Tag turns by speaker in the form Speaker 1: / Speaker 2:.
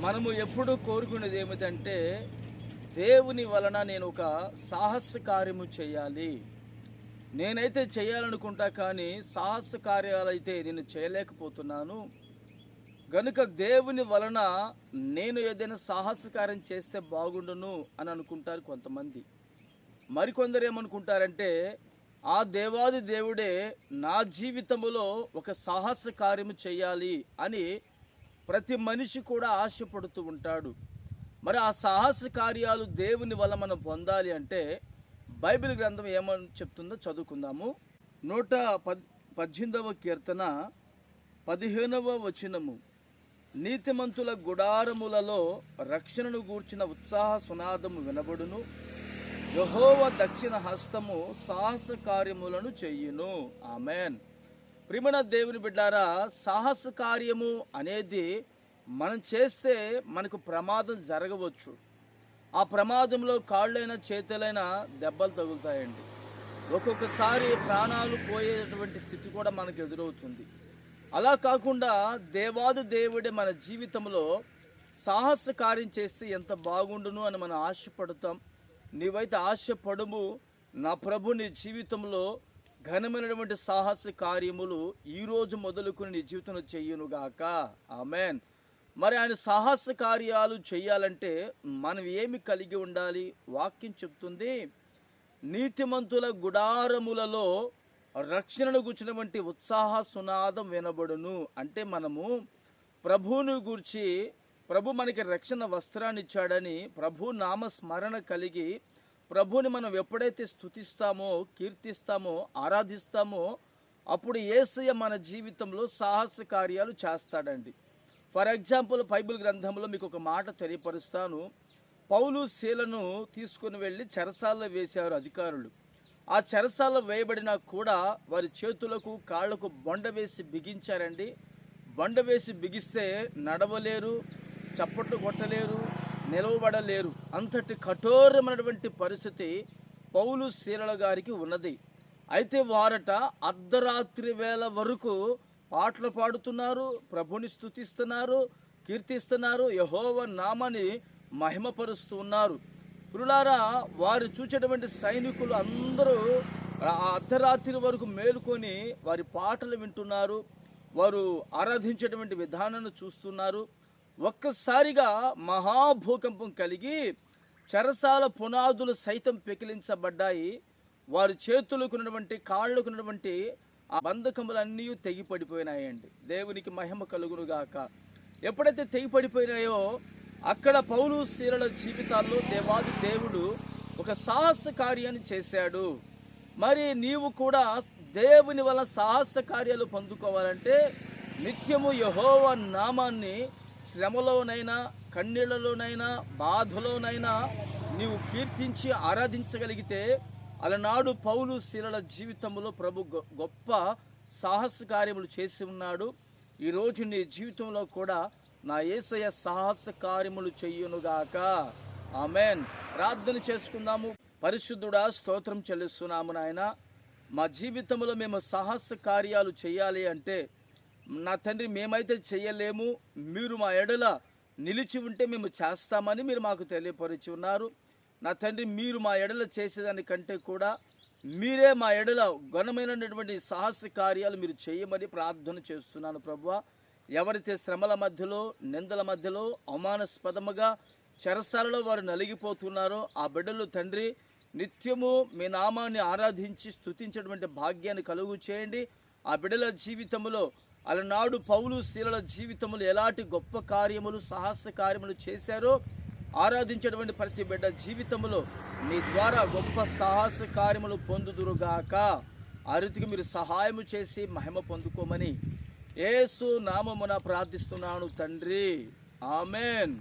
Speaker 1: మనము ఎప్పుడు కోరుకునేది ఏమిటంటే దేవుని వలన నేను ఒక సాహస కార్యము చేయాలి. నేనైతే చేయాలనుకుంటా కానీ సాహస కార్యాలైతే నేను చేయలేకపోతున్నాను. గనుక దేవుని వలన నేను ఏదైనా సాహస కార్యం చేస్తే బాగుండును అని అనుకుంటారు కొంతమంది. మరికొందరు ఏమనుకుంటారంటే ఆ దేవాది దేవుడే నా జీవితంలో ఒక సాహస కార్యము చేయాలి అని ప్రతి మనిషి కూడా ఆశపడుతూ ఉంటాడు. మరి ఆ సాహస కార్యాలు దేవుని వల్ల మనం పొందాలి అంటే బైబిల్ గ్రంథం ఏమని చెప్తుందో చదువుకుందాము. 118వ కీర్తన 15వ వచనము. నీతిమంతుల గుడారములలో రక్షణను గూర్చిన ఉత్సాహ సునాదము వినబడును. యెహోవా దక్షిణ హస్తము సాహస కార్యములను చెయ్యును. ఆమెన్. ప్రియమైన దేవుని బిడ్డారా, సాహస కార్యము అనేది మనం చేస్తే మనకు ప్రమాదం జరగవచ్చు. ఆ ప్రమాదంలో కాళ్ళైనా చేతులైనా దెబ్బలు తగులుతాయండి. ఒక్కొక్కసారి ప్రాణాలు పోయేటువంటి స్థితి కూడా మనకు ఎదురవుతుంది. అలా కాకుండా దేవాది దేవుడే మన జీవితంలో సాహస కార్యం చేస్తే ఎంత బాగుండును అని మనం ఆశపడతాం. నీవైతే ఆశపడము. నా ప్రభు నీ జీవితంలో ఘనమైనటువంటి సాహస కార్యములు ఈరోజు మొదలుకొని నీ జీవితంలో చెయ్యునుగాక. ఆమెన్. మరి ఆయన సాహస కార్యాలు చేయాలంటే మనం ఏమి కలిగి ఉండాలి? వాక్యం చెప్తుంది, నీతిమంతుల గుడారములలో రక్షణను గూర్చినటువంటి ఉత్సాహ సునాదం వినబడును. అంటే మనము ప్రభువును గూర్చి, ప్రభు మనకి రక్షణ వస్త్రాన్ని ఇచ్చాడని ప్రభు నామస్మరణ కలిగి ప్రభుని మనం ఎప్పుడైతే స్తుతిస్తామో, కీర్తిస్తామో, ఆరాధిస్తామో అప్పుడు యేసయ్య మన జీవితంలో సాహస కార్యాలు చేస్తాడండి. ఫర్ ఎగ్జాంపుల్ బైబిల్ గ్రంథంలో మీకు ఒక మాట తెలియపరుస్తాను. పౌలు శీలను తీసుకుని వెళ్ళి చెరసాల్లో వేశారు అధికారులు. ఆ చెరసాల్లో వేయబడినా కూడా వారి చేతులకు కాళ్లకు బొండ వేసి బిగించారండి. బొండ వేసి బిగిస్తే నడవలేరు, చప్పట్లు కొట్టలేరు, నిలవబడలేరు. అంతటి కఠోరమైనటువంటి పరిస్థితి పౌలు శీలల గారికి ఉన్నది. అయితే వారట అర్ధరాత్రి వేళ వరకు పాటలు పాడుతున్నారు, ప్రభుని స్తుతిస్తున్నారు, కీర్తిస్తున్నారు, యెహోవా నామాన్ని మహిమపరుస్తూ ఉన్నారు. పురులారా, వారు చూసేటువంటి సైనికులు అందరూ అర్ధరాత్రి వరకు మేలుకొని వారి పాటలు వింటున్నారు, వారు ఆరాధించేటువంటి విధానాన్ని చూస్తున్నారు. ఒక్కసారిగా మహాభూకంపం కలిగి చెరసాల పునాదులు సైతం పెకిలించబడ్డాయి. వారి చేతులకున్నటువంటి కాళ్ళకున్నటువంటి ఆ బంధకములన్నీ తెగిపడిపోయినాయండి. దేవునికి మహిమ కలుగునుగాక. ఎప్పుడైతే తెగిపడిపోయినాయో అక్కడ పౌలు శీలల జీవితాల్లో దేవాది దేవుడు ఒక సాహస కార్యాన్ని చేశాడు. మరి నీవు కూడా దేవుని వల్ల సాహస కార్యాలు పొందుకోవాలంటే నిత్యము యెహోవా నామాన్ని శ్రమలోనైనా, కన్నీళ్లలోనైనా, బాధలోనైనా నీవు కీర్తించి ఆరాధించగలిగితే అలనాడు పౌలు శీలల జీవితంలో ప్రభు గొప్ప సాహస కార్యములు చేసి ఉన్నాడు. ఈరోజు నీ జీవితంలో కూడా నా యేసయ్య సాహస కార్యములు చెయ్యునుగాక. ఆమెన్. ప్రార్థన చేసుకుందాము. పరిశుద్ధుడా, స్తోత్రం చెల్లిస్తున్నాము నాయన. మా జీవితంలో మేము సాహస కార్యాలు చేయాలి అంటే నా తండ్రి మేమైతే చేయలేము, మీరు మా ఎడల నిలిచి ఉంటే మేము చేస్తామని మీరు మాకు తెలియపరిచి ఉన్నారు. నా తండ్రి, మీరు మా ఎడల చేసేదానికంటే కూడా మీరే మా ఎడల ఘనమైనటువంటి సాహస కార్యాలు మీరు చేయమని ప్రార్థన చేస్తున్నాను ప్రభువా. ఎవరైతే శ్రమల మధ్యలో, నిందల మధ్యలో, అవమానాస్పదముగా చెరసాలలో వారు నలిగిపోతున్నారో ఆ బిడ్డలు తండ్రి నిత్యము మీ నామాన్ని ఆరాధించి స్తుతించేటువంటి భాగ్యాన్ని కలుగు చేయండి. ఆ బిడ్డల జీవితంలో అలనాడు పౌలు శీలల జీవితంలో ఎలాంటి గొప్ప కార్యములు, సాహస కార్యములు చేశారో ఆరాధించేటువంటి ప్రతి బిడ్డ జీవితంలో మీ ద్వారా గొప్ప సాహస కార్యములు పొందుదురుగాక. ఆ రీతికి మీరు సహాయము చేసి మహిమ పొందుకోమని యేసు నామమున ప్రార్థిస్తున్నాను తండ్రి. ఆమెన్.